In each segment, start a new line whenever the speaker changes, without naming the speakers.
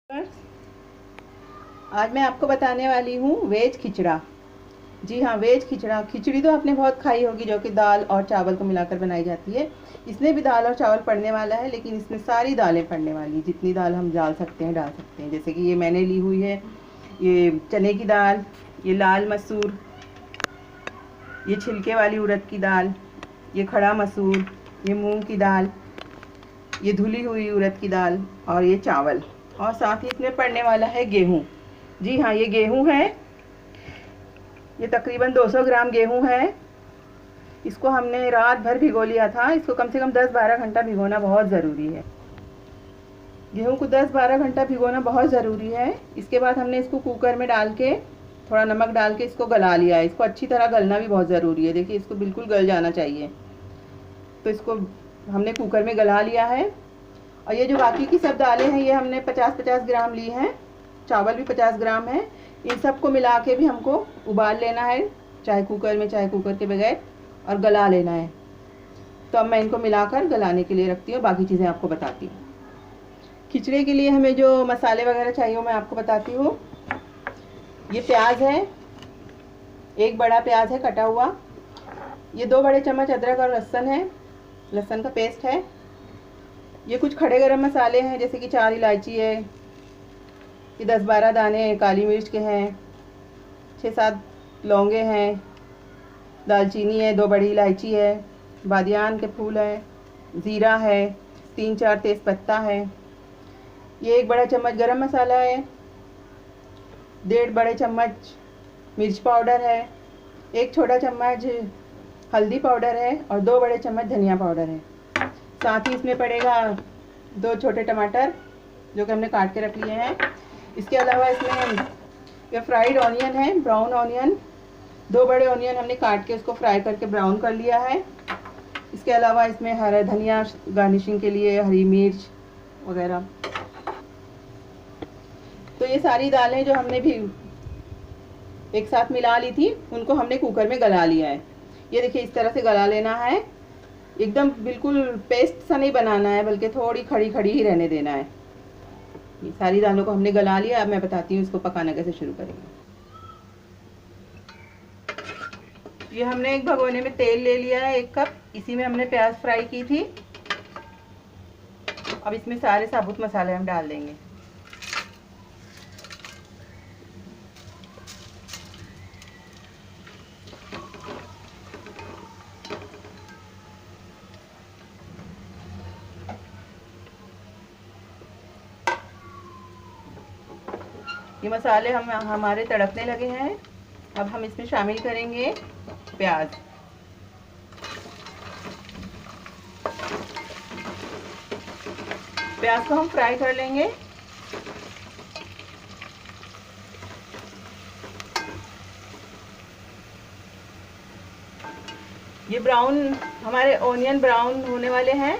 आज मैं आपको बताने वाली हूँ वेज खिचड़ा। जी हाँ, वेज खिचड़ा। खिचड़ी तो आपने बहुत खाई होगी, जो कि दाल और चावल को मिलाकर बनाई जाती है। इसमें भी दाल और चावल पड़ने वाला है, लेकिन इसमें सारी दालें पड़ने वाली, जितनी दाल हम डाल सकते हैं। जैसे कि ये मैंने ली हुई है, ये चने की दाल, ये लाल मसूर, ये छिलके वाली उड़द की दाल, ये खड़ा मसूर, ये मूंग की दाल, ये धुली हुई उड़द की दाल और ये चावल। और साथ ही इसमें पड़ने वाला है गेहूँ। जी हाँ, ये गेहूँ है। ये तकरीबन 200 ग्राम गेहूँ है। इसको हमने रात भर भिगो लिया था। इसको कम से कम 10-12 घंटा भिगोना बहुत ज़रूरी है। गेहूँ को 10-12 घंटा भिगोना बहुत ज़रूरी है। इसके बाद हमने इसको कुकर में डाल के थोड़ा नमक डाल के इसको गला लिया है। इसको अच्छी तरह गलना भी बहुत ज़रूरी है। देखिए, इसको बिल्कुल गल जाना चाहिए। तो इसको हमने कुकर में गला लिया है। और ये जो बाकी की सब दालें हैं, ये हमने 50-50 ग्राम ली हैं। चावल भी 50 ग्राम है। इन सबको मिला के भी हमको उबाल लेना है, चाहे कुकर में चाहे कुकर के बगैर, और गला लेना है। तो अब मैं इनको मिलाकर गलाने के लिए रखती हूँ, बाकी चीज़ें आपको बताती हूँ। खिचड़े के लिए हमें जो मसाले वगैरह चाहिए मैं आपको बताती हूँ। ये प्याज है, एक बड़ा प्याज है कटा हुआ। ये 2 बड़े चम्मच अदरक और लहसुन है, लहसुन का पेस्ट है। ये कुछ खड़े गरम मसाले हैं, जैसे कि 4 इलायची है, ये 10-12 दाने काली मिर्च के हैं, 6-7 लौंगे हैं, दालचीनी है, 2 बड़ी इलायची है, बादियान के फूल है, ज़ीरा है, 3-4 तेज़पत्ता है। ये 1 बड़ा चम्मच गरम मसाला है, 1.5 बड़े चम्मच मिर्च पाउडर है, 1 छोटा चम्मच हल्दी पाउडर है और 2 बड़े चम्मच धनिया पाउडर है। साथ ही इसमें पड़ेगा 2 छोटे टमाटर, जो कि हमने काट के रख लिए हैं। इसके अलावा इसमें ये फ्राइड ऑनियन है, ब्राउन ऑनियन, 2 बड़े ऑनियन हमने काट के उसको फ्राई करके ब्राउन कर लिया है। इसके अलावा इसमें हरा धनिया गार्निशिंग के लिए, हरी मिर्च वगैरह। तो ये सारी दालें जो हमने भी एक साथ मिला ली थी, उनको हमने कुकर में गला लिया है। ये देखिए, इस तरह से गला लेना है। एकदम बिल्कुल पेस्ट सा नहीं बनाना है, बल्कि थोड़ी खड़ी खड़ी ही रहने देना है। ये सारी दालों को हमने गला लिया। अब मैं बताती हूँ इसको पकाना कैसे शुरू करेंगे। ये हमने एक भगोने में तेल ले लिया है, 1 कप। इसी में हमने प्याज फ्राई की थी। अब इसमें सारे साबुत मसाले हम डाल देंगे। ये मसाले हमारे तड़कने लगे हैं। अब हम इसमें शामिल करेंगे प्याज। प्याज को हम फ्राई कर लेंगे। ये ब्राउन, हमारे ऑनियन ब्राउन होने वाले हैं।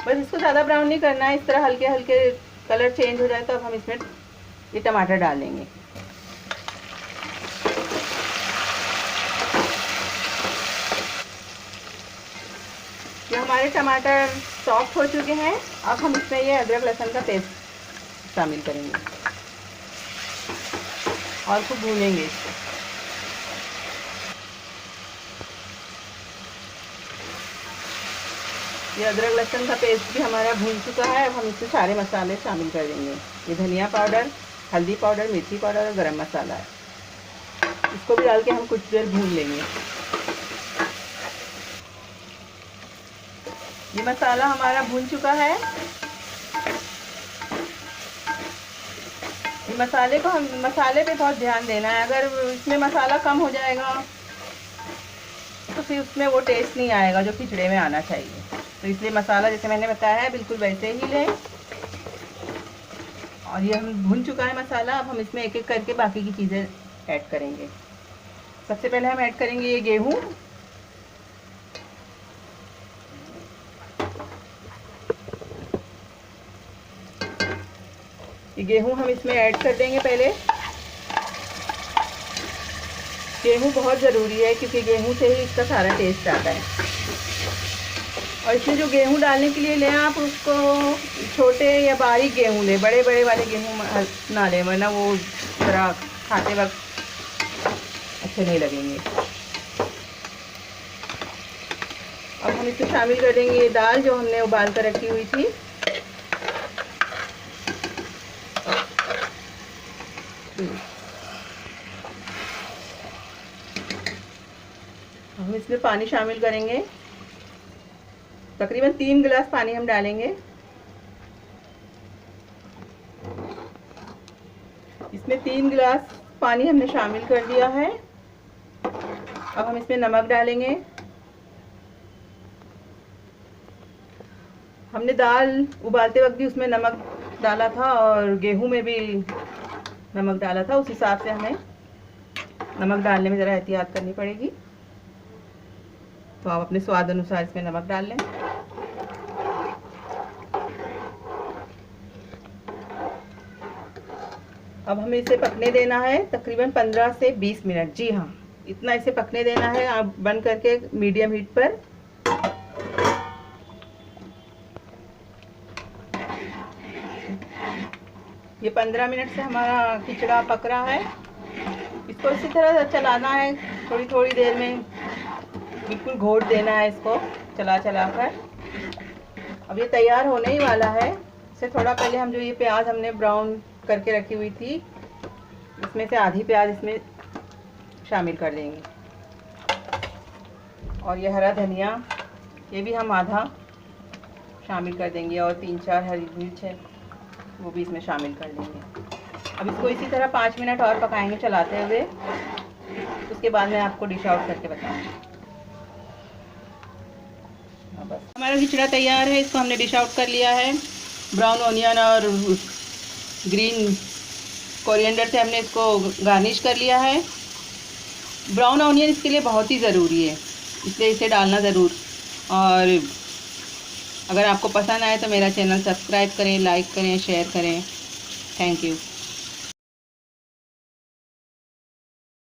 बस इसको ज़्यादा ब्राउन नहीं करना है, इस तरह हल्के हल्के कलर चेंज हो जाए तो अब हम इसमें ये टमाटर डालेंगे। ये हमारे टमाटर सॉफ्ट हो चुके हैं। अब हम इसमें ये अदरक लहसुन का पेस्ट शामिल करेंगे और खूब भूनेंगे इसको। ये अदरक लहसुन का पेस्ट भी हमारा भून चुका है। अब हम इसमें सारे मसाले शामिल कर देंगे। ये धनिया पाउडर, हल्दी पाउडर, मिर्ची पाउडर और गरम मसाला है। इसको भी डाल के हम कुछ देर भून लेंगे। ये मसाला हमारा भून चुका है। ये मसाले पे बहुत ध्यान देना है। अगर इसमें मसाला कम हो जाएगा तो फिर उसमें वो टेस्ट नहीं आएगा जो खिचड़े में आना चाहिए। तो इसलिए मसाला जैसे मैंने बताया है बिल्कुल वैसे ही लें। और ये हम भून चुका है मसाला। अब हम इसमें एक एक करके बाकी की चीज़ें ऐड करेंगे। सबसे पहले हम ऐड करेंगे ये गेहूँ। ये गेहूँ हम इसमें ऐड कर देंगे पहले। गेहूँ बहुत ज़रूरी है, क्योंकि गेहूँ से ही इसका सारा टेस्ट आता है। और इसमें जो गेहूँ डालने के लिए लें आप उसको छोटे या बारीक गेहूँ लें, बड़े बड़े वाले गेहूँ ना लें, वरना वो ज़रा खाते वक्त अच्छे नहीं लगेंगे। अब हम इसमें शामिल कर देंगे ये दाल जो हमने उबाल कर रखी हुई थी। हम इसमें पानी शामिल करेंगे, तकरीबन 3 गिलास पानी हम डालेंगे। इसमें 3 गिलास पानी हमने शामिल कर दिया है। अब हम इसमें नमक डालेंगे। हमने दाल उबालते वक्त भी उसमें नमक डाला था और गेहूं में भी नमक डाला था, उस हिसाब से हमें नमक डालने में ज़रा एहतियात करनी पड़ेगी। तो आप अपने स्वाद अनुसार इसमें नमक डाल लें। अब हमें इसे पकने देना है तकरीबन 15 से 20 मिनट। जी हाँ, इतना इसे पकने देना है। आप बंद करके मीडियम हीट पर ये 15 मिनट से हमारा खिचड़ा पक रहा है। इसको इसी तरह चलाना है, थोड़ी थोड़ी देर में बिल्कुल घोट देना है इसको चला चला कर। अब ये तैयार होने ही वाला है। इससे थोड़ा पहले हम जो ये प्याज हमने ब्राउन करके रखी हुई थी, इसमें से आधी प्याज इसमें शामिल कर देंगे। और ये हरा धनिया, ये भी हम आधा शामिल कर देंगे। और 3-4 हरी मिर्च है, वो भी इसमें शामिल कर देंगे। अब इसको इसी तरह 5 मिनट और पकाएंगे चलाते हुए। उसके बाद मैं आपको डिश आउट करके बताऊँगी। बस हमारा खिचड़ा तैयार है। इसको हमने डिश आउट कर लिया है। ब्राउन ऑनियन और ग्रीन कोरिएंडर से हमने इसको गार्निश कर लिया है। ब्राउन ऑनियन इसके लिए बहुत ही ज़रूरी है, इसलिए इसे डालना ज़रूर। और अगर आपको पसंद आए तो मेरा चैनल सब्सक्राइब करें, लाइक करें, शेयर करें। Thank you.